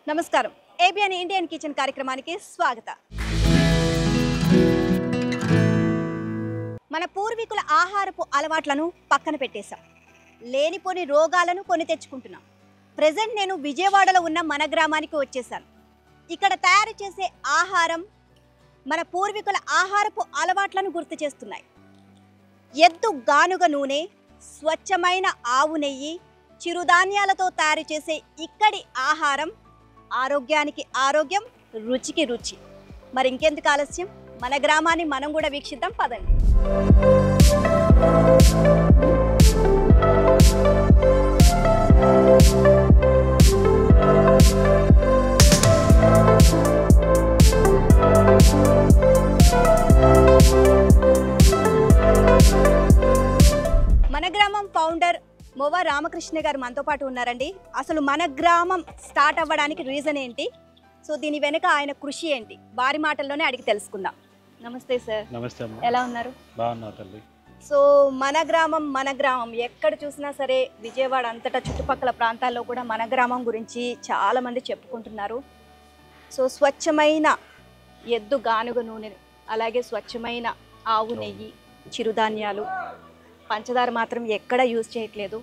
నమస్కారం. ABN Indian kitchen కార్యక్రమానికి స్వాగతం. మన పూర్వీకుల ఆహారపు అలవాట్లను పక్కన పెట్టేశాం. లేనిపోని రోగాలను కొని తెచ్చుకుంటున్నాం. ప్రెజెంట్ నేను విజయవాడలో ఉన్న మన గ్రామానికి వచ్చేసాను. ఇక్కడ తయారు చేసే ఆహారం మన పూర్వీకుల ఆహారపు అలవాట్లను గుర్తు చేస్తున్నాయి. ఎద్దు గానుగ నూనె, స్వచ్ఛమైన ఆవు నెయ్యి, చిరుధాన్యాలతో తయారు చేసే ఇక్కడి ఆహారం ఆరోగ్యానికి ఆరోగ్యం, రుచికి రుచి. మరి ఇంకెందుకు ఆలస్యం, మన గ్రామాన్ని మనం కూడా వీక్షిద్దాం పదండి. మన గ్రామం ఫౌండర్ మోవా రామకృష్ణ గారు మనతో పాటు ఉన్నారండి. అసలు మన గ్రామం స్టార్ట్ అవ్వడానికి రీజన్ ఏంటి, సో దీని వెనుక ఆయన కృషి ఏంటి, వారి మాటల్లోనే అడిగి తెలుసుకుందాం. నమస్తే సార్. నమస్తే అమ్మ. ఎలా ఉన్నారు? బాగున్నా తల్లి. సో మన గ్రామం ఎక్కడ చూసినా సరే విజయవాడ అంతటా చుట్టుపక్కల ప్రాంతాల్లో కూడా మన గ్రామం గురించి చాలామంది చెప్పుకుంటున్నారు. సో స్వచ్ఛమైన ఎద్దు గానుగ నూనె, అలాగే స్వచ్ఛమైన ఆవు నెయ్యి, చిరుధాన్యాలు, పంచదార మాత్రం ఎక్కడ యూజ్ చేయట్లేదు.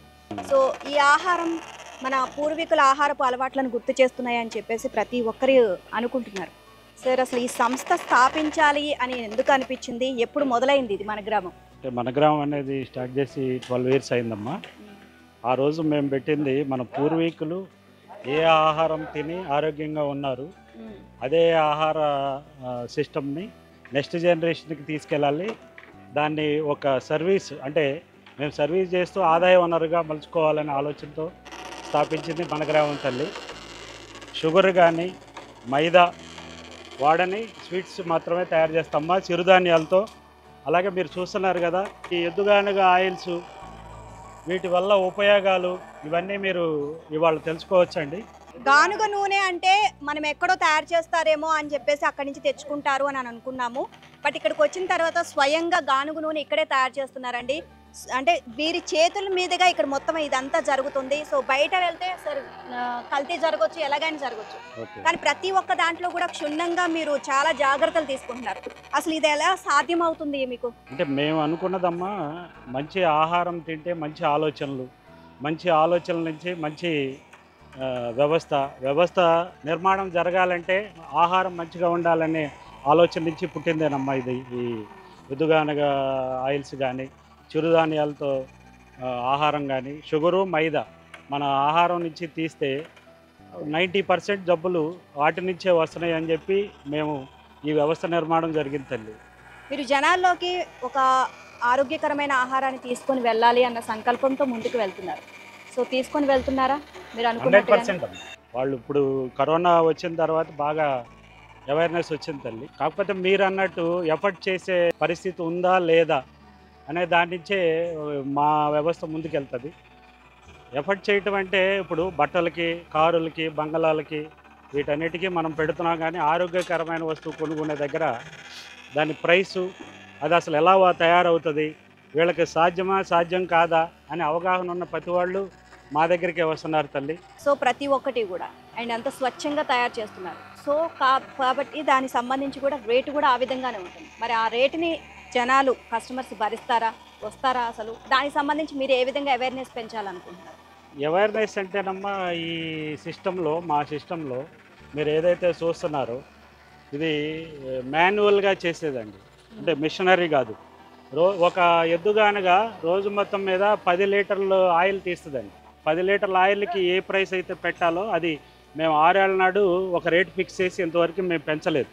సో ఈ ఆహారం మన పూర్వీకుల ఆహారపు అలవాట్లను గుర్తు చేస్తున్నాయని చెప్పేసి ప్రతి ఒక్కరు అనుకుంటున్నారు. సార్, అసలు ఈ సంస్థ స్థాపించాలి అని ఎందుకు అనిపించింది? ఎప్పుడు మొదలైంది ఇది మన గ్రామం? మన గ్రామం అనేది స్టార్ట్ చేసి 12 years అయిందమ్మా. ఆ రోజు మేము పెట్టింది మన పూర్వీకులు ఏ ఆహారం తిని ఆరోగ్యంగా ఉన్నారు, అదే ఆహార సిస్టమ్ని నెక్స్ట్ జనరేషన్కి తీసుకెళ్ళాలి. దాన్ని ఒక సర్వీస్, అంటే మేము సర్వీస్ చేస్తూ ఆదాయ వనరుగా మలుచుకోవాలనే ఆలోచనతో స్థాపించింది మన గ్రామం తల్లి. షుగర్ కానీ మైదా వాడని స్వీట్స్ మాత్రమే తయారు చేస్తామా చిరుధాన్యాలతో. అలాగే మీరు చూస్తున్నారు కదా ఈ ఎద్దుగానుగ ఆయిల్స్, వీటి వల్ల ఉపయోగాలు ఇవన్నీ మీరు ఇవాళ తెలుసుకోవచ్చండి. గానుగ నూనె అంటే మనం ఎక్కడో తయారు చేస్తారేమో అని చెప్పేసి అక్కడి నుంచి తెచ్చుకుంటారు అని అనుకున్నాము. బట్ ఇక్కడికి వచ్చిన తర్వాత స్వయంగా గానుగ నూనె ఇక్కడే తయారు చేస్తున్నారండి. అంటే వీరి చేతుల మీదుగా ఇక్కడ మొత్తం ఇదంతా జరుగుతుంది. సో బయట వెళ్తే సరే కల్తీ జరగవచ్చు, ఎలాగైనా జరగచ్చు, కానీ ప్రతి ఒక్క దాంట్లో కూడా క్షుణ్ణంగా మీరు చాలా జాగ్రత్తలు తీసుకుంటున్నారు. అసలు ఇది ఎలా సాధ్యం అవుతుంది మీకు? అంటే మేము అనుకున్నదమ్మా, మంచి ఆహారం తింటే మంచి ఆలోచనలు, మంచి ఆలోచనల నుంచి మంచి వ్యవస్థ నిర్మాణం జరగాలంటే ఆహారం మంచిగా ఉండాలనే ఆలోచన నుంచి పుట్టిందేనమ్మా ఇది. ఈ ఎద్దుగానగా ఆయిల్స్ కానీ, చిరుధాన్యాలతో ఆహారం కానీ, షుగరు మైదా మన ఆహారం నుంచి తీస్తే 90% జబ్బులు వాటి నుంచే వస్తున్నాయి అని చెప్పి మేము ఈ వ్యవస్థ నిర్మాణం జరిగింది తల్లి. మీరు జనాల్లోకి ఒక ఆరోగ్యకరమైన ఆహారాన్ని తీసుకొని వెళ్ళాలి అన్న సంకల్పంతో ముందుకు వెళ్తున్నారు. సో తీసుకొని వెళ్తున్నారా మీరు? 100% వాళ్ళు ఇప్పుడు కరోనా వచ్చిన తర్వాత బాగా అవేర్నెస్ వచ్చింది తల్లి. కాకపోతే మీరు అన్నట్టు ఎఫర్ట్ చేసే పరిస్థితి ఉందా లేదా అనే దాని నుంచే మా వ్యవస్థ ముందుకెళ్తుంది. ఎఫర్ట్ చేయటం అంటే ఇప్పుడు బట్టలకి, కారులకి, బంగళాలకి, వీటన్నిటికీ మనం పెడుతున్నాం. కానీ ఆరోగ్యకరమైన వస్తువు కొనుక్కునే దగ్గర దాని ప్రైసు, అది అసలు ఎలా తయారవుతుంది, వీళ్ళకి సాధ్యం కాదా అని అవగాహన ఉన్న ప్రతి వాళ్ళు మా దగ్గరికి వస్తున్నారు తల్లి. సో ప్రతి ఒక్కటి కూడా అండ్ అంత స్వచ్ఛంగా తయారు చేస్తున్నారు. సో కాబట్టి దానికి సంబంధించి కూడా రేటు కూడా ఆ విధంగానే ఉంటుంది. మరి ఆ రేటుని జనాలు, కస్టమర్స్ భరిస్తారా, వస్తారా? అసలు దానికి సంబంధించి మీరు ఏ విధంగా అవేర్నెస్ పెంచాలనుకుంటున్నారు? అవేర్నెస్ అంటేనమ్మా, ఈ సిస్టంలో, మా సిస్టంలో మీరు ఏదైతే చూస్తున్నారో ఇది మాన్యువల్గా చేసేదండి, అంటే మిషనరీ కాదు. ఒక ఎద్దుగానగా రోజు మొత్తం మీద 10 లీటర్లు ఆయిల్ తీస్తుందండి. 10 లీటర్ల ఆయిల్కి ఏ ప్రైస్ అయితే పెట్టాలో అది మేము 6 ఏళ్ల నాడు ఒక రేట్ ఫిక్స్ చేసి ఇంతవరకు మేము పెంచలేదు.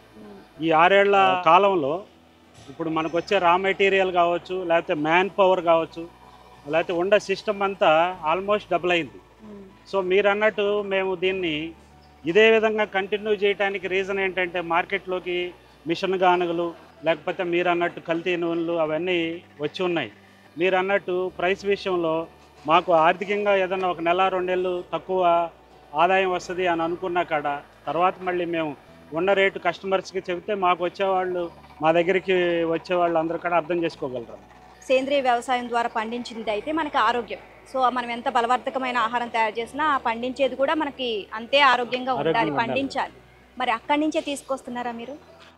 ఈ 6 ఏళ్ల కాలంలో ఇప్పుడు మనకు వచ్చే రా మెటీరియల్ కావచ్చు, లేకపోతే మ్యాన్ పవర్ కావచ్చు, లేకపోతే ఉండే సిస్టమ్ అంతా ఆల్మోస్ట్ డబుల్ అయింది. సో మీరు అన్నట్టు మేము దీన్ని ఇదే విధంగా కంటిన్యూ చేయడానికి రీజన్ ఏంటంటే, మార్కెట్లోకి మిషన్ గానుగలు, లేకపోతే మీరు అన్నట్టు కల్తీ నూనెలు అవన్నీ వచ్చి ఉన్నాయి. మీరు అన్నట్టు ప్రైస్ విషయంలో మాకు ఆర్థికంగా ఏదన్నా ఒక నెల 2 నెలలు తక్కువ ఆదాయం వస్తుంది అని అనుకున్నా కాడ తర్వాత మళ్ళీ మేము ఉన్న రేటు కస్టమర్స్కి చెబితే మాకు వచ్చేవాళ్ళు, మా దగ్గరికి వచ్చేవాళ్ళు అందరూ కూడా అర్థం చేసుకోగలరు. సేంద్రియ వ్యవసాయం ద్వారా పండించింది అయితే మనకి ఆరోగ్యం. సో మనం ఎంత బలవర్ధకమైన ఆహారం తయారు చేసినా ఆ పండించేది కూడా మనకి అంతే ఆరోగ్యంగా ఉండాలి, ఆరోగ్యంగా ఉండాలి. పండించాలి. మరి అక్కడి నుంచే తీసుకొస్తున్నారా మీరు?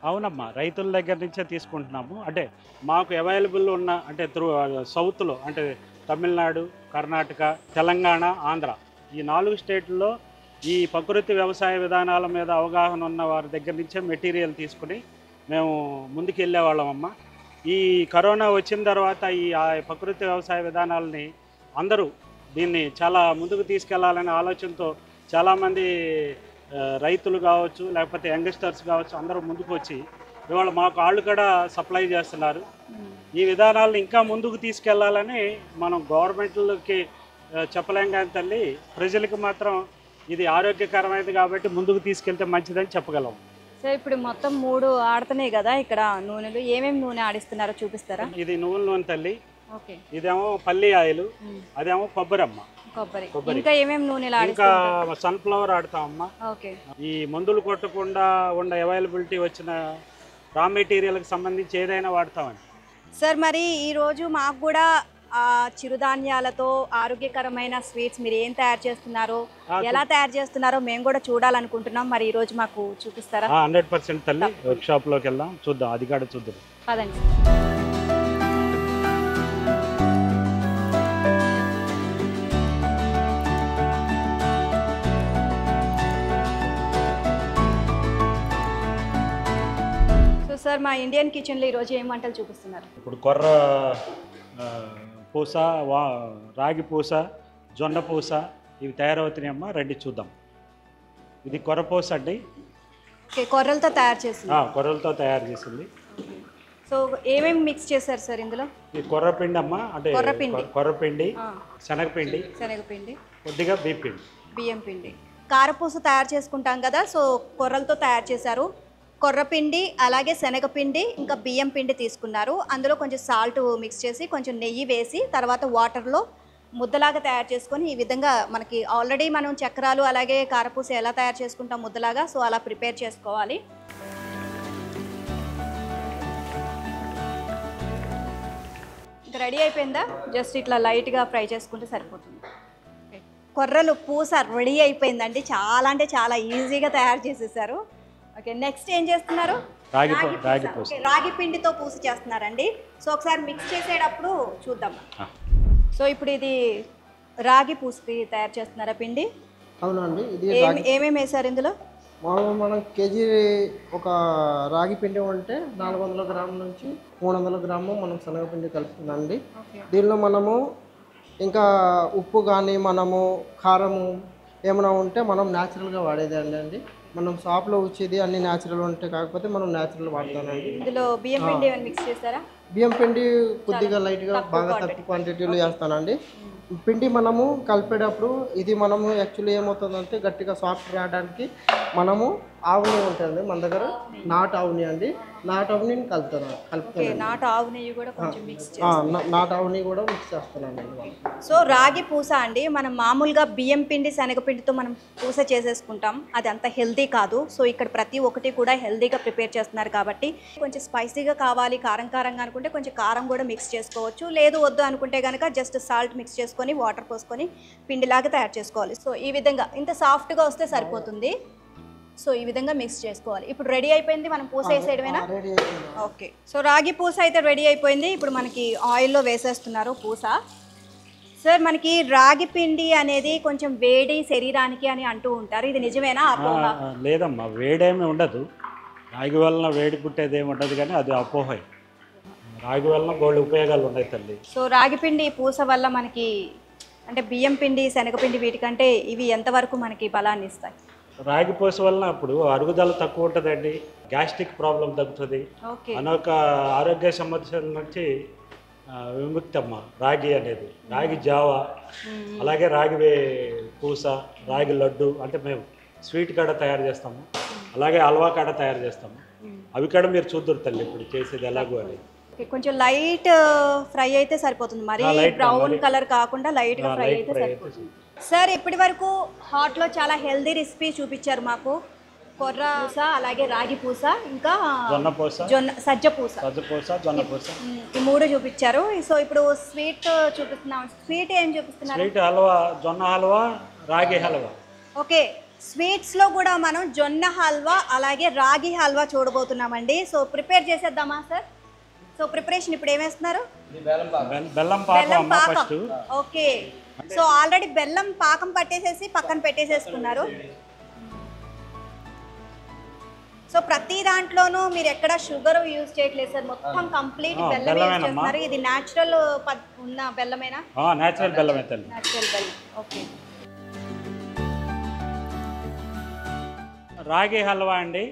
అవునమ్మా, రైతుల దగ్గర నుంచే తీసుకుంటున్నాము. అంటే మాకు అవైలబుల్ ఉన్న అంటే సౌత్లో అంటే తమిళనాడు, కర్ణాటక, తెలంగాణ, ఆంధ్ర ఈ 4 స్టేట్లలో ఈ ప్రకృతి వ్యవసాయ విధానాల మీద అవగాహన ఉన్న వారి దగ్గర నుంచే మెటీరియల్ తీసుకుని మేము ముందుకు వెళ్ళేవాళ్ళమమ్మా. ఈ కరోనా వచ్చిన తర్వాత ఆ ప్రకృతి వ్యవసాయ విధానాలని అందరూ దీన్ని చాలా ముందుకు తీసుకెళ్లాలనే ఆలోచనతో చాలామంది రైతులు కావచ్చు, లేకపోతే యంగ్స్టర్స్ కావచ్చు, అందరూ ముందుకు వచ్చి ఇవాళ మాకు వాళ్ళు కూడా సప్లై చేస్తున్నారు. ఈ విధానాలను ఇంకా ముందుకు తీసుకెళ్లాలని మనం గవర్నమెంట్లకి చెప్పలేం కానీ తల్లి, ప్రజలకు మాత్రం ఇది ఆరోగ్యకరమైనది కాబట్టి ముందుకు తీసుకెళ్తే మంచిదని చెప్పగలం. సో ఇప్పుడు మొత్తం 3 ఆడుతున్నాయి కదా ఇక్కడ నూనెలు, ఏమేమి నూనె ఆడిస్తున్నారో చూపిస్తారా? ఇది నువ్వుల నూనె తల్లి, ఓకే. ఇదేమో పల్లి ఆయిల్, అదేమో కొబ్బరమ్మ. కొబ్బరి. ఇంకా ఏమేమి నూనెలు ఇంకా ఆడిస్తారు? సన్ఫ్లవర్ ఆడతామమ్మా. ఓకే. ఈ మందులు కొట్టకుండా ఉన్న అవైలబిలిటీ వచ్చిన రా మెటీరియల్కి సంబంధించి ఏదైనా వాడతామండి. సార్ మరి ఈరోజు మాకు కూడా చిరుధాన్యాలతో ఆరోగ్యకరమైన స్వీట్స్ మీరు ఏం తయారు చేస్తున్నారో, ఎలా తయారు చేస్తున్నారో మేము కూడా చూడాలనుకుంటున్నాం. మరి ఈరోజు మాకు చూపిస్తారా? 100% తల్లి, వర్క్ షాప్లోకి వెళ్దాం, చూద్దాం, అది కూడా చూద్దాం. పదండి. సో సార్ మా ఇండియన్ కిచెన్లో ఈరోజు ఏం వంటలు చూపిస్తున్నారు? ఇప్పుడు కొర్ర పూస, రాగి పూస, జొన్న పూస ఇవి తయారవుతున్నాయమ్మా, రండి చూద్దాం. ఇది కొర్ర పూస అండి. ఓకే, కొర్రలతో తయారు చేసింది. కొర్రలతో తయారు చేసింది. సో ఏమేమి మిక్స్ చేశారు సార్ ఇందులో? ఈ కొర్రపిండి అమ్మా, అంటే కొర్రపిండి, శనగపిండి, కొద్దిగా బియ్యం పిండి. కారపూస తయారు చేసుకుంటాం కదా, సో కొర్రలతో తయారు చేశారు. కొర్రపిండి, అలాగే శనగపిండి, ఇంకా బియ్యం పిండి తీసుకున్నారు. అందులో కొంచెం సాల్ట్ మిక్స్ చేసి, కొంచెం నెయ్యి వేసి, తర్వాత వాటర్లో ముద్దలాగా తయారు చేసుకొని ఈ విధంగా మనకి ఆల్రెడీ మనం చక్రాలు అలాగే కారపూస ఎలా తయారు చేసుకుంటాం ముద్దలాగా, సో అలా ప్రిపేర్ చేసుకోవాలి. ఇంకా రెడీ అయిపోయిందా? జస్ట్ ఇట్లా లైట్గా ఫ్రై చేసుకుంటే సరిపోతుంది. కొర్రలు పూస రెడీ అయిపోయిందండి. చాలా అంటే చాలా ఈజీగా తయారు చేసేసారు. ఓకే, నెక్స్ట్ ఏం చేస్తున్నారు? రాగి పిండితో పూస చేస్తున్నారండి. సో ఒకసారి మిక్స్ చేసేటప్పుడు చూద్దాం. సో ఇప్పుడు ఇది రాగి పూసకి తయారు చేస్తున్నారా పిండి? అవునండి. ఇది ఏమేమి వేసారు ఇందులో? మనం కేజీ ఒక రాగి పిండి ఉంటే 400 గ్రాముల నుంచి 300 గ్రాములు మనం శనగపిండి కలుపుతుందండి. దీనిలో మనము ఇంకా ఉప్పు కానీ మనము కారము ఏమైనా ఉంటే మనం న్యాచురల్గా వాడేది అండి. మనం షాప్లో వచ్చేది అన్ని న్యాచురల్ ఉంటాయి, కాకపోతే మనం న్యాచురల్ వాడతానండి. ఇందులో బియ్యం పిండి మిక్స్ చేస్తారా? బియ్యం పిండి కొద్దిగా లైట్గా బాగా తక్కువ క్వాంటిటీలో వేస్తానండి. పిండి మనము కలిపేటప్పుడు ఇది మనము యాక్చువల్లీ ఏమవుతుందంటే గట్టిగా సాఫ్ట్ రావడానికి మనము ఆవు నెయ్యి ఉంటుంది మన దగ్గర, నాటు ఆవు నెయ్యి అండి. నాటు ఆవు నెయ్యిని కలుపుతాను. నాటు ఆవు నెయ్యి కూడా కొంచెం మిక్స్ నాటు ఆవు నెయ్యి కూడా మిక్స్ చేస్తున్నాను. సో రాగి పూస అండి, మనం మామూలుగా బియ్యం పిండి శనగపిండితో మనం పూస చేసేసుకుంటాం, అది అంత హెల్తీ కాదు. సో ఇక్కడ ప్రతి ఒక్కటి కూడా హెల్తీగా ప్రిపేర్ చేస్తున్నారు కాబట్టి కొంచెం స్పైసీగా కావాలి, కారం కారంగా అనుకుంటే కొంచెం కారం కూడా మిక్స్ చేసుకోవచ్చు. లేదు వద్దు అనుకుంటే కనుక జస్ట్ సాల్ట్ మిక్స్ చేసుకొని వాటర్ పోసుకొని పిండిలాగా తయారు చేసుకోవాలి. సో ఈ విధంగా ఇంత సాఫ్ట్గా వస్తే సరిపోతుంది. సో ఈ విధంగా మిక్స్ చేసుకోవాలి. ఇప్పుడు రెడీ అయిపోయింది, మనం పూస వేసేయడమేనా? ఓకే, సో రాగి పూస అయితే రెడీ అయిపోయింది. ఇప్పుడు మనకి ఆయిల్లో వేసేస్తున్నారు పూస. సార్ మనకి రాగి పిండి అనేది కొంచెం వేడి శరీరానికి అని అంటూ ఉంటారు, ఇది నిజమేనా? లేదమ్మా, వేడేమి ఉండదు. రాగి వలన వేడి పుట్టేది ఏమి ఉండదు, కానీ అది అపోహ. రాగి వలన బోల్డ్ ఉపయోగాలు ఉన్నాయి తల్లి. సో రాగి పిండి పూస వల్ల మనకి అంటే బియ్యం పిండి శనగపిండి వీటికంటే ఇవి ఎంతవరకు మనకి బలాన్ని ఇస్తాయి? రాగి పూస వలన అప్పుడు అరుగుదల తక్కువ ఉంటుందండి, గ్యాస్ట్రిక్ ప్రాబ్లం తగ్గుతుంది, అనేక ఆరోగ్య సమస్యల నుంచి విముక్తి అమ్మ రాగి అనేది. రాగి జావా, అలాగే రాగి పూస, రాగి లడ్డు, అంటే మేము స్వీట్ కాడ తయారు చేస్తాము, అలాగే హల్వా కాడ తయారు చేస్తాము. అవి కూడా మీరు చూద్దరు తల్లి ఇప్పుడు చేసేది ఎలాగో అని. కొంచెం లైట్ ఫ్రై అయితే సరిపోతుంది, మరి బ్రౌన్ కలర్ కాకుండా లైట్గా ఫ్రై అయితే సరిపోతుంది. సార్ ఇప్పటి వరకు హాట్లో చాలా హెల్దీ రెసిపీ చూపించారు మాకు. కొర్ర పూస, అలాగే రాగి పూస, ఇంకా జొన్న సజ్జ పూస, జొన్న పూస ఈ 3 చూపించారు. సో ఇప్పుడు స్వీట్ చూపిస్తున్నాం. స్వీట్ ఏం చూపిస్తున్నారు? స్వీట్ హల్వా, జొన్న హల్వా, రాగి హల్వా. ఓకే, స్వీట్స్లో కూడా మనం జొన్న హల్వా అలాగే రాగి హల్వా చూడబోతున్నామండి. సో ప్రిపేర్ చేసేద్దామా సార్? సో ప్రిపరేషన్ ఇప్పుడు ఏమేస్తున్నారు? బెల్లం పాకం ఫస్ట్. ఓకే, సో ఆల్రెడీ బెల్లం పాకం పట్టేసేసి పక్కన పెట్టేసేసుకున్నారు. సో ప్రతి దాంట్లోనూ మీరు ఎక్కడ షుగర్ యూజ్ చేయట్లేదు సార్, మొత్తం కంప్లీట్ బెల్లం యూజ్ చేస్తున్నారు. ఇది న్యాచురల్ ఉన్న బెల్లమేనా? న్యాచురల్ బెల్లమే తల్లి. న్యాచురల్ బెల్లం. ఓకే, రాగి హల్వా అండి.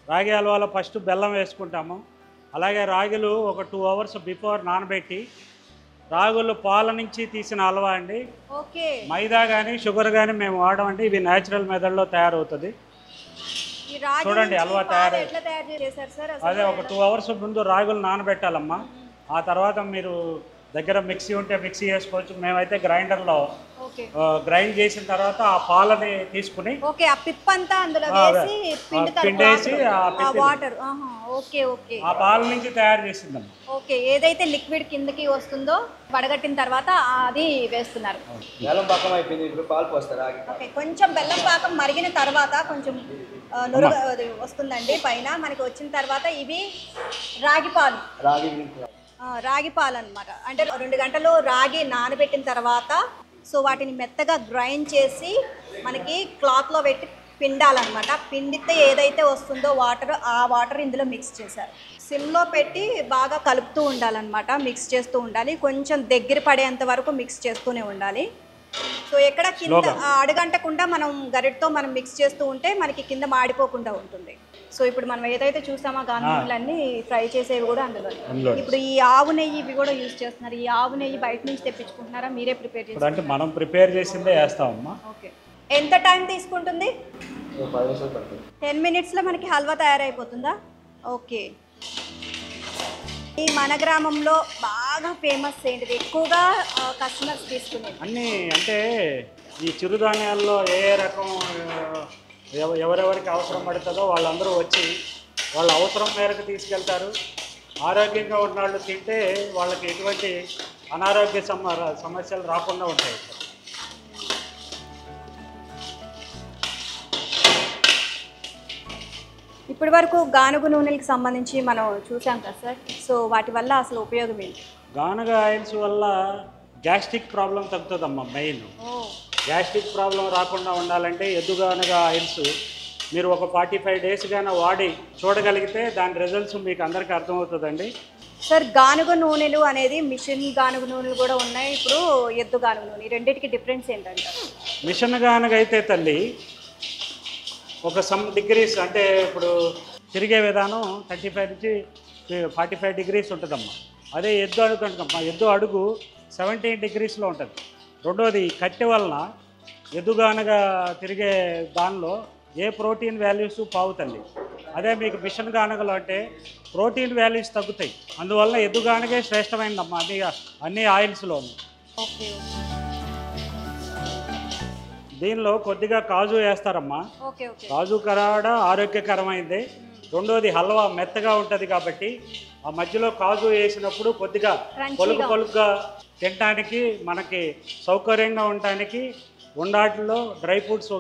రాగి హల్వాలో ఫస్ట్ బెల్లం వేసుకుంటాము. అలాగే రాగులు ఒక 2 అవర్స్ బిఫోర్ నానబెట్టి, రాగులు పాల నుంచి తీసిన హల్వా అండి. ఓకే, మైదా కానీ షుగర్ కానీ మేము వాడమండి. ఇవి న్యాచురల్ మెథడ్లో తయారవుతుంది. చూడండి హల్వా ఎట్లా తయారు చేశారు సార్? అదే ఒక 2 అవర్స్ ముందు రాగులు నానబెట్టాలమ్మా. ఆ తర్వాత మీరు దగ్గర మిక్సీ ఉంటే మిక్సీ చేసుకోవచ్చు. మేమైతే గ్రైండర్లో గ్రైండ్ చేసిన తర్వాత ఆ పాలని తీసుకుని ఓకే ఆ పిప్ అంతా అందులో వేసి పిండేసి ఆ వాటర్ ఓకే ఓకే ఆ పాల నుంచి తయారు చేసిందమ్మ. ఓకే, ఏదైతే లిక్విడ్ కిందకి వస్తుందో వడగట్టిన తర్వాత అది వేస్తున్నారు. బెల్లం పాకం అయిపోయింది, ఇప్పుడు పాలు పోస్తారు. ఓకే, కొంచెం బెల్లం పాకం మరిగిన తర్వాత కొంచెం నురుగు వస్తుందండి పైన. మనకి వచ్చిన తర్వాత ఇవి రాగి పాలు, రాగి పాలు అనమాట. అంటే 2 గంటలు రాగి నానబెట్టిన తర్వాత సో వాటిని మెత్తగా గ్రైండ్ చేసి మనకి క్లాత్లో పెట్టి పిండాలన్నమాట. పిండితే ఏదైతే వస్తుందో వాటర్, ఆ వాటర్ ఇందులో మిక్స్ చేశారు. సిమ్లో పెట్టి బాగా కలుపుతూ ఉండాలన్నమాట, మిక్స్ చేస్తూ ఉండాలి. కొంచెం దగ్గర పడేంత వరకు మిక్స్ చేస్తూనే ఉండాలి. సో ఎక్కడ కింద అడుగంటకుండా మనం గరిటతో మనం మిక్స్ చేస్తూ ఉంటే మనకి కింద మాడిపోకుండా ఉంటుంది. సో ఇప్పుడు మనం ఏదైతే చూసామో గానుగులన్నీ ఫ్రై చేసేవి కూడా అందులో. ఇప్పుడు ఈ ఆవు నెయ్యి ఇవి కూడా యూజ్ చేస్తున్నారు. ఈ ఆవు నెయ్యి బయట నుంచి తెప్పించుకుంటున్నారా, మీరే ప్రిపేర్ చేస్తారు? అంటే మనం ప్రిపేర్ చేసిందే వేస్తామమ్మా. ఓకే, ఎంత టైం తీసుకుంటుంది? 10 మినిట్స్లో మనకి హల్వా తయారైపోతుందా? ఓకే, ఈ మన గ్రామంలో బాగా ఫేమస్ ఏంటిది, ఎక్కువగా కస్టమర్స్ తీసుకునేది అన్నీ అంటే ఈ చిరుధాన్యాల్లో ఏ రకం ఎవరెవరికి అవసరం పడుతుందో వాళ్ళందరూ వచ్చి వాళ్ళ అవసరం మేరకు తీసుకెళ్తారు. ఆరోగ్యంగా ఉన్న వాళ్ళు తింటే వాళ్ళకి ఎటువంటి అనారోగ్య సమస్యలు రాకుండా ఉంటాయి. ఇప్పటి వరకు గానుగ నూనెలకు సంబంధించి మనం చూసాం కదా సార్. సో వాటి వల్ల అసలు ఉపయోగం ఏంటి? గానుగ ఆయిల్స్ వల్ల గ్యాస్ట్రిక్ ప్రాబ్లం తగ్గుతుందమ్మా. మెయిన్ గ్యాస్ట్రిక్ ప్రాబ్లం రాకుండా ఉండాలంటే ఎద్దుగానుగ ఆయిల్స్ మీరు ఒక 45 డేస్ గాన వాడి చూడగలిగితే దాని రిజల్ట్స్ మీకు అందరికీ అర్థమవుతుందండి. సార్ గానుగ నూనెలు అనేది మిషన్ గానుగ నూనెలు కూడా ఉన్నాయి, ఇప్పుడు ఎద్దు గానుగ నూనె, రెండింటికి డిఫరెన్స్ ఏంటంటే? మిషన్ గానుగ అయితే తల్లి ఒక సమ్ డిగ్రీస్, అంటే ఇప్పుడు తిరిగే విధానం 35 నుంచి 45 డిగ్రీస్ ఉంటుందమ్మా. అదే ఎద్దు అడుగు అనుకమ్మా, ఎద్దు అడుగు 17 డిగ్రీస్లో ఉంటుంది. రెండోది కట్టె వలన ఎద్దుగానగా తిరిగే దానిలో ఏ ప్రోటీన్ వాల్యూస్ పావుతండి. అదే మీకు మిషన్ గానగలో అంటే ప్రోటీన్ వాల్యూస్ తగ్గుతాయి. అందువల్ల ఎద్దుగానగే శ్రేష్టమైనదమ్మా అన్ని ఆయిల్స్లోనూ. ఓకే, దీనిలో కొద్దిగా కాజు వేస్తారమ్మా. ఓకే ఓకే, కాజు కరాడ ఆరోగ్యకరమైంది. రెండోది హల్వా మెత్తగా ఉంటుంది కాబట్టి ఆ మధ్యలో కాజు వేసినప్పుడు కొద్దిగా పొలుకుగా తినడానికి మనకి సౌకర్యంగా ఉండటానికి ఉండాటిలో డ్రై ఫ్రూట్స్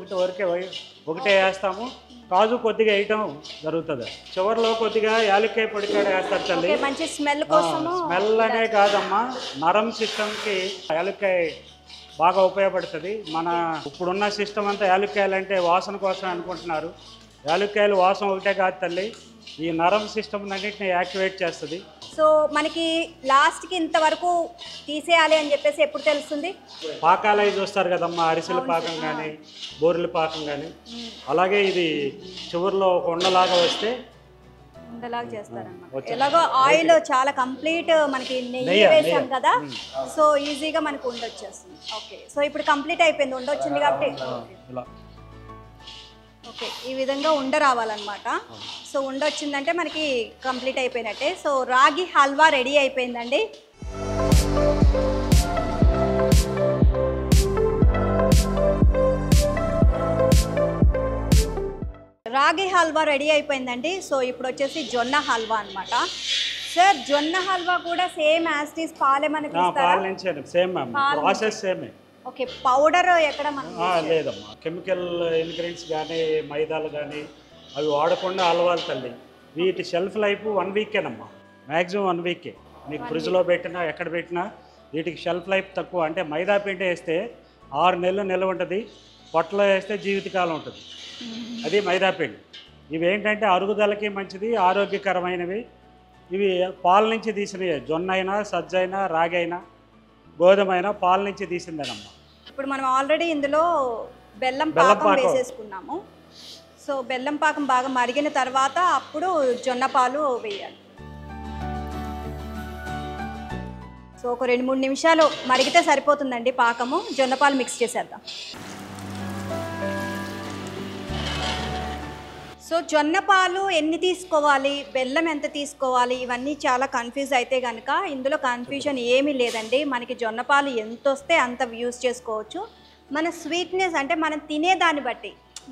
ఒకటే వేస్తాము. కాజు కొద్దిగా వేయటం జరుగుతుంది. చివరిలో కొద్దిగా యాలక్కాయ పొడి కూడా వేస్తారు తల్లి. మంచి స్మెల్ కోసము. స్మెల్ అనే కాదమ్మా, నరం సిస్టమ్కి యాలక్కాయ బాగా ఉపయోగపడుతుంది. మన ఇప్పుడున్న సిస్టమ్ అంతా యాలక్కాయలు అంటే వాసన కోసం అనుకుంటున్నారు. యాలక్కాయలు వాసన ఒకటే కాదు తల్లి, ఈ నరం సిస్టమ్ అన్నింటినీ యాక్టివేట్ చేస్తుంది. సో మనకి లాస్ట్కి ఇంతవరకు తీసేయాలి అని చెప్పేసి ఎప్పుడు తెలుస్తుంది? పాకాలు అవి చూస్తారు కదమ్మా, అరిసెల పాకం కానీ బోరెల పాకం కానీ, అలాగే ఇది చివరిలో ఒక ఉండలాగా వస్తే ఉండలాగా చేస్తారన్నమాట. ఎలాగో ఆయిల్ చాలా కంప్లీట్ మనకి నెయ్యి వేసాం కదా, సో ఈజీగా మనకు ఉండొచ్చేస్తుంది. ఓకే, సో ఇప్పుడు కంప్లీట్ అయిపోయింది, ఉండొచ్చింది కాబట్టి. ఓకే, ఈ విధంగా ఉండ రావాలన్నమాట. సో ఉండొచ్చిందంటే మనకి కంప్లీట్ అయిపోయినట్టే. సో రాగి హల్వా రెడీ అయిపోయిందండి. రాగి హల్వా రెడీ అయిపోయిందండి. సో ఇప్పుడు వచ్చేసి జొన్న హల్వా అన్నమాట. సార్ జొన్న హల్వా కూడా సేమ్ యాజ్ ఇట్ ఈస్ పాలే మనకి ఇస్తారా? పాల నుంచి సేమ్ ప్రాసెస్ సేమే. ఓకే, పౌడర్ ఎక్కడ మనం లేదమ్మా, కెమికల్ ఇంగ్రీడియంట్స్ కానీ మైదాలు కానీ అవి వాడకుండా హల్వాలు తల్లి. వీటి షెల్ఫ్ లైఫ్ 1 వీకేనమ్మా, మ్యాక్సిమం 1 వీకే. మీకు ఫ్రిడ్జ్లో పెట్టినా ఎక్కడ పెట్టినా వీటికి షెల్ఫ్ లైఫ్ తక్కువ. అంటే మైదా పిండి వేస్తే 6 నెలలు నిల్వ ఉంటుంది, పొట్టలో వేస్తే జీవితకాలం ఉంటుంది. అది మైదా పిండి. ఇవి ఏంటంటే అరుగుదలకి మంచిది, ఆరోగ్యకరమైనవి. ఇవి పాల నుంచి తీసినవి, జొన్న అయినా సజ్జ అయినా రాగి అయినా గోధుమ అయినా పాల నుంచి తీసిందేనమ్మా. ఇప్పుడు మనం ఆల్రెడీ ఇందులో బెల్లం పాకం వేసేసుకున్నాము. సో బెల్లం పాకం బాగా మరిగిన తర్వాత అప్పుడు జొన్న పాలు వేయాలి. సో ఒక 2-3 నిమిషాలు మరిగితే సరిపోతుందండి పాకము. జొన్న పాలు మిక్స్ చేసేద్దాం. సో జొన్న పాలు ఎన్ని తీసుకోవాలి, బెల్లం ఎంత తీసుకోవాలి, ఇవన్నీ చాలా కన్ఫ్యూజ్ అయితే కనుక ఇందులో కన్ఫ్యూజన్ ఏమీ లేదండి. మనకి జొన్న పాలు ఎంత వస్తే అంత యూస్ చేసుకోవచ్చు. మన స్వీట్నెస్ అంటే మనం తినేదాన్ని బట్టి,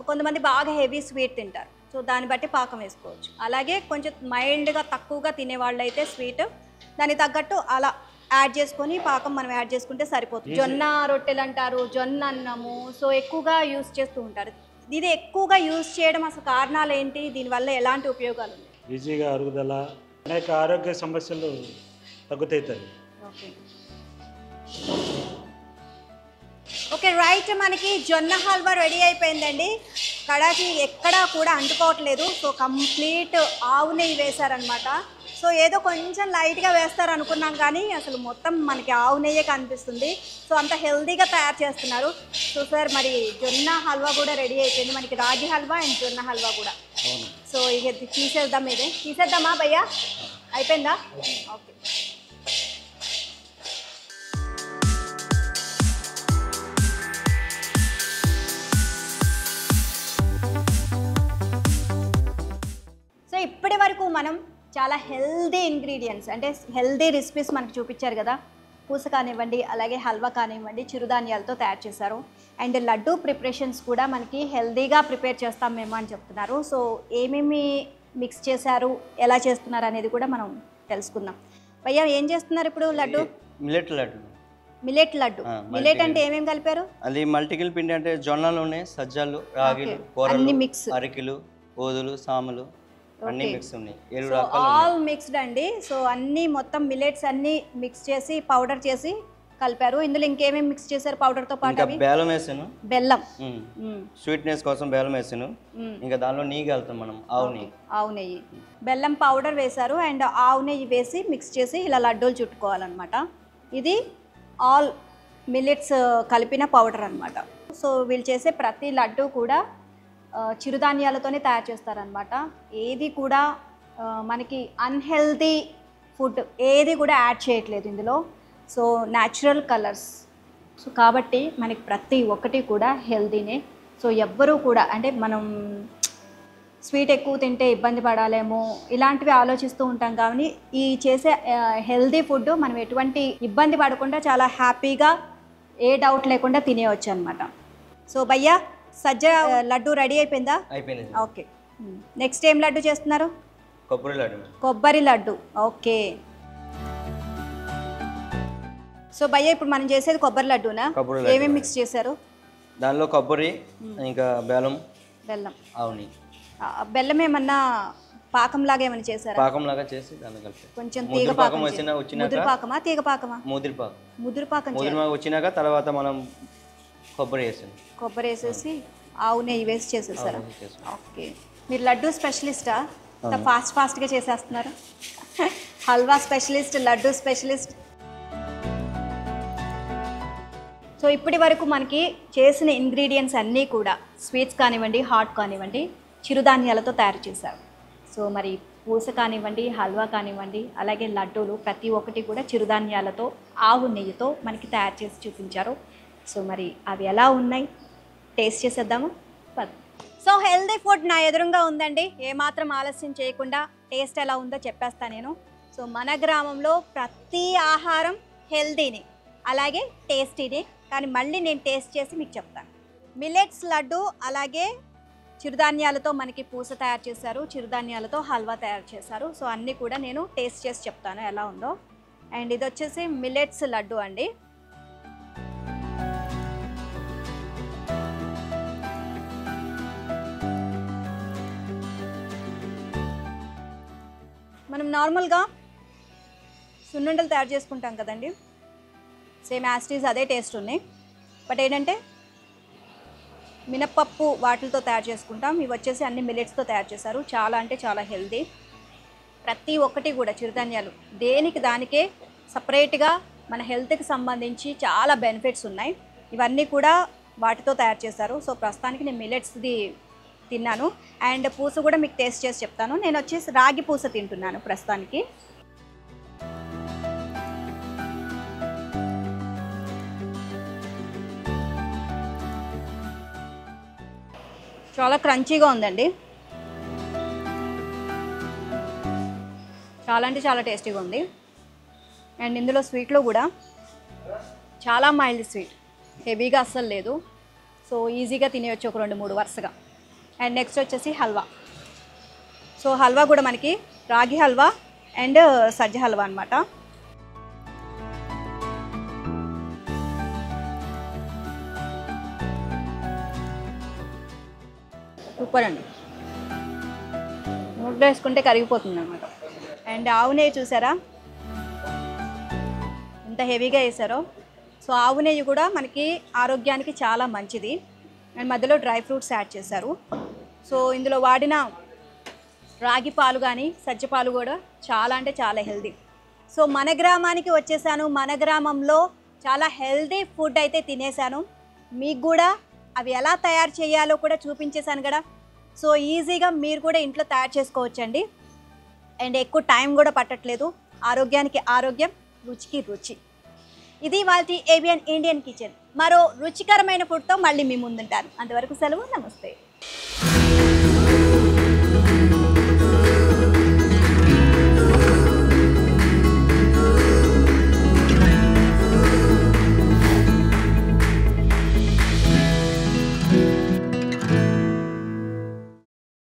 కొంతమంది బాగా హెవీ స్వీట్ తింటారు, సో దాన్ని బట్టి పాకం వేసుకోవచ్చు. అలాగే కొంచెం మైల్డ్గా తక్కువగా తినేవాళ్ళు అయితే స్వీట్ దానికి తగ్గట్టు అలా యాడ్ చేసుకొని పాకం మనం యాడ్ చేసుకుంటే సరిపోతుంది. జొన్న రొట్టెలు అంటారు, జొన్న అన్నము, సో ఎక్కువగా యూస్ చేస్తూ ఉంటారు. ఇది ఎక్కువగా యూజ్ చేయడం అసలు కారణాలు ఏంటి, దీనివల్ల ఎలాంటి ఉపయోగాలు ఉన్నాయి? ఈజీగా అరుగుదల, అనేక ఆరోగ్య సమస్యలు తగ్గుతాయి తల్లి. ఓకే ఓకే రైట్, మనకి జొన్న హల్వా రెడీ అయిపోయిందండి. కడాకి ఎక్కడా కూడా అంటుకోవట్లేదు. సో కంప్లీట్ ఆవు నెయ్యి వేశారనమాట. సో ఏదో కొంచెం లైట్గా వేస్తారు అనుకున్నాం కానీ అసలు మొత్తం మనకి ఆవు నెయ్యే కనిపిస్తుంది. సో అంత హెల్తీగా తయారు చేస్తున్నారు. సో సార్ మరి జొన్న హల్వా కూడా రెడీ అయిపోయింది, మనకి రాగి హల్వా అండ్ జొన్న హల్వా కూడా. సో ఇక తీసేద్దాం, ఇదే తీసేద్దామా భయ్యా? అయిపోయిందా? ఓకే. సో ఇప్పటి వరకు మనం చాలా హెల్దీ ఇంగ్రీడియంట్స్ అంటే హెల్దీ రెసిపీస్ మనకు చూపించారు కదా. పూస కానివ్వండి, అలాగే హల్వా కానివ్వండి, చిరుధాన్యాలతో తయారు చేశారు. అండ్ లడ్డూ ప్రిపరేషన్స్ కూడా మనకి హెల్దీగా ప్రిపేర్ చేస్తాం మేము అని చెప్తున్నారు. సో ఏమేమి మిక్స్ చేశారు, ఎలా చేస్తున్నారు అనేది కూడా మనం తెలుసుకుందాం. భయ్యా ఏం చేస్తున్నారు ఇప్పుడు? Laddu, millet laddu. Millet laddu. Millet అంటే ఏమేమి కలిపారు? అది మల్టికిల్ పిండి, అంటే జొన్నలోనే సజ్జలు, రాగిలు, కూరలు, మిక్స్, అరికెలు, ఓదులు, సాములు అన్ని మిక్స్ ఉన్నాయి. 7 సో రకాలు ఆల్ మిక్స్డ్ అండి. సో అన్నీ మొత్తం మిల్లెట్స్ అన్నీ మిక్స్ చేసి పౌడర్ చేసి కలిపారు. ఇందులో ఇంకేమేమి మిక్స్ చేశారు పౌడర్తో పాటు? ఇంకా బెల్లం వేసాను, బెల్లం, స్వీట్నెస్ కోసం బెల్లం వేసాను. ఇంకా దానిలో నెయ్యి కలుతాం మనం, ఆవు నెయ్యి. ఆవు నెయ్యి, బెల్లం పౌడర్ వేశారు అండ్ ఆవు నెయ్యి వేసి మిక్స్ చేసి ఇలా లడ్డూలు చుట్టుకోవాలన్నమాట. ఇది ఆల్ మిల్లెట్స్ కలిపిన పౌడర్ అన్నమాట. సో వీళ్ళు చేసే ప్రతి లడ్డు కూడా చిరుధాన్యాలతోనే తయారు చేస్తారనమాట. ఏది కూడా మనకి అన్హెల్తీ ఫుడ్ ఏది కూడా యాడ్ చేయట్లేదు ఇందులో. సో న్యాచురల్ కలర్స్, సో కాబట్టి మనకి ప్రతి ఒక్కటి కూడా హెల్తీనే. సో ఎవ్వరూ కూడా అంటే మనం స్వీట్ ఎక్కువ తింటే ఇబ్బంది పడాలేమో ఇలాంటివి ఆలోచిస్తూ ఉంటాం. కానీ ఈ చేసే హెల్తీ ఫుడ్ మనం ఎటువంటి ఇబ్బంది పడకుండా చాలా హ్యాపీగా ఏ డౌట్ లేకుండా తినేయవచ్చు అనమాట. సో భయ్యా సజ్జ లడ్డు రెడీ అయిపోయిందా? అయిపోయింది. ఓకే, నెక్స్ట్ ఏం లడ్డు చేస్తున్నారు? కొబ్బరి లడ్డు. కొబ్బరి లడ్డు. ఓకే. సో భయ్య ఇప్పుడు మనం చేసేది కొబ్బరి లడ్డూనా? ఏమేమి మిక్స్ చేశారు దానిలో? కొబ్బరి, ఇంకా బెల్లం, బెల్లం, ఆవుని. బెల్లం ఏమన్నా పాకంలాగా ఏమైనా చేశారా? పాకంలాగా చేసి దానిలో కలిపి కొంచెం తీగ పాకం వచ్చినాక ముదురు పాకమా తీగ పాకమా? ముదిరి పాకం. ముదురు పాకం వచ్చినాక తర్వాత మనం కొబ్బరి వేసాను. కొబ్బరి వేసేసి ఆవు నెయ్యి వేసి చేసేసారా? ఓకే. మీరు లడ్డూ స్పెషలిస్టా? ఫాస్ట్గా చేసేస్తున్నారు. Halwa specialist, laddoo specialist. So ఇప్పటి వరకు మనకి చేసిన ఇంగ్రీడియంట్స్ అన్నీ కూడా స్వీట్స్ కానివ్వండి, హాట్ కానివ్వండి, చిరుధాన్యాలతో తయారు చేశారు. సో మరి పూస కానివ్వండి, హల్వా కానివ్వండి, అలాగే లడ్డూలు ప్రతి ఒక్కటి కూడా చిరుధాన్యాలతో ఆవు నెయ్యితో మనకి తయారు చేసి చూపించారు. సో మరి అవి ఎలా ఉన్నాయి టేస్ట్ చేసేద్దాము. సో హెల్దీ ఫుడ్ నా ఎదురుగా ఉందండి. ఏమాత్రం ఆలస్యం చేయకుండా టేస్ట్ ఎలా ఉందో చెప్పేస్తాను నేను. సో మన గ్రామంలో ప్రతి ఆహారం హెల్దీని అలాగే టేస్టీని, కానీ మళ్ళీ నేను టేస్ట్ చేసి మీకు చెప్తాను. మిల్లెట్స్ లడ్డు అలాగే చిరుధాన్యాలతో మనకి పూస తయారు చేశారు, చిరుధాన్యాలతో హల్వా తయారు చేశారు. సో అన్నీ కూడా నేను టేస్ట్ చేసి చెప్తాను ఎలా ఉందో. అండ్ ఇది వచ్చేసి మిల్లెట్స్ లడ్డు అండి. మనం నార్మల్గా సున్నుండలు తయారు చేసుకుంటాం కదండి, సేమ్ యాస్టీస్ అదే టేస్ట్ ఉన్నాయి. బట్ ఏంటంటే మినప్పప్పు వాటితో తయారు చేసుకుంటాం, ఇవి వచ్చేసి అన్ని మిల్లెట్స్తో తయారు చేశారు. చాలా అంటే చాలా హెల్దీ. ప్రతి ఒక్కటి కూడా చిరుధాన్యాలు దేనికి దానికే సపరేట్గా మన హెల్త్కి సంబంధించి చాలా బెనిఫిట్స్ ఉన్నాయి. ఇవన్నీ కూడా వాటితో తయారు చేశారు. సో ప్రస్తుతానికి నేను మిల్లెట్స్ది తిన్నాను. అండ్ పూస కూడా మీకు టేస్ట్ చేసి చెప్తాను. నేను వచ్చేసి రాగి పూస తింటున్నాను ప్రస్తుతానికి. చాలా క్రంచీగా ఉందండి, చాలా అంటే చాలా టేస్టీగా ఉంది. అండ్ ఇందులో స్వీట్లో కూడా చాలా మైల్డ్ స్వీట్, హెవీగా అస్సలు లేదు. సో ఈజీగా తినేయచ్చు ఒక 2-3 వరుసగా. అండ్ నెక్స్ట్ వచ్చేసి హల్వా. సో హల్వా కూడా మనకి రాగి హల్వా అండ్ సజ్జ హల్వా అనమాట. సూపర్ అండి, నోట్లో వేసుకుంటే కరిగిపోతుంది అనమాట. అండ్ ఆవు నెయ్యి చూసారా ఎంత హెవీగా వేసారో. సో ఆవు నెయ్యి కూడా మనకి ఆరోగ్యానికి చాలా మంచిది. అండ్ మధ్యలో డ్రై ఫ్రూట్స్ యాడ్ చేశారు. సో ఇందులో వాడిన రాగి పాలు కానీ సజ్జ పాలు కూడా చాలా అంటే చాలా హెల్దీ. సో మన గ్రామానికి వచ్చేసాను, మన గ్రామంలో చాలా హెల్దీ ఫుడ్ అయితే తినేసాను. మీకు కూడా అవి ఎలా తయారు చేయాలో కూడా చూపించేశాను కదా. సో ఈజీగా మీరు కూడా ఇంట్లో తయారు చేసుకోవచ్చండి. అండ్ ఎక్కువ టైం కూడా పట్టట్లేదు. ఆరోగ్యానికి ఆరోగ్యం, రుచికి రుచి. ఇది వాళ్ళ ఏబిఎన్ ఇండియన్ కిచెన్. మరో రుచికరమైన ఫుడ్తో మళ్ళీ మీ ముందుంటాను. అంతవరకు సెలవు, నమస్తే.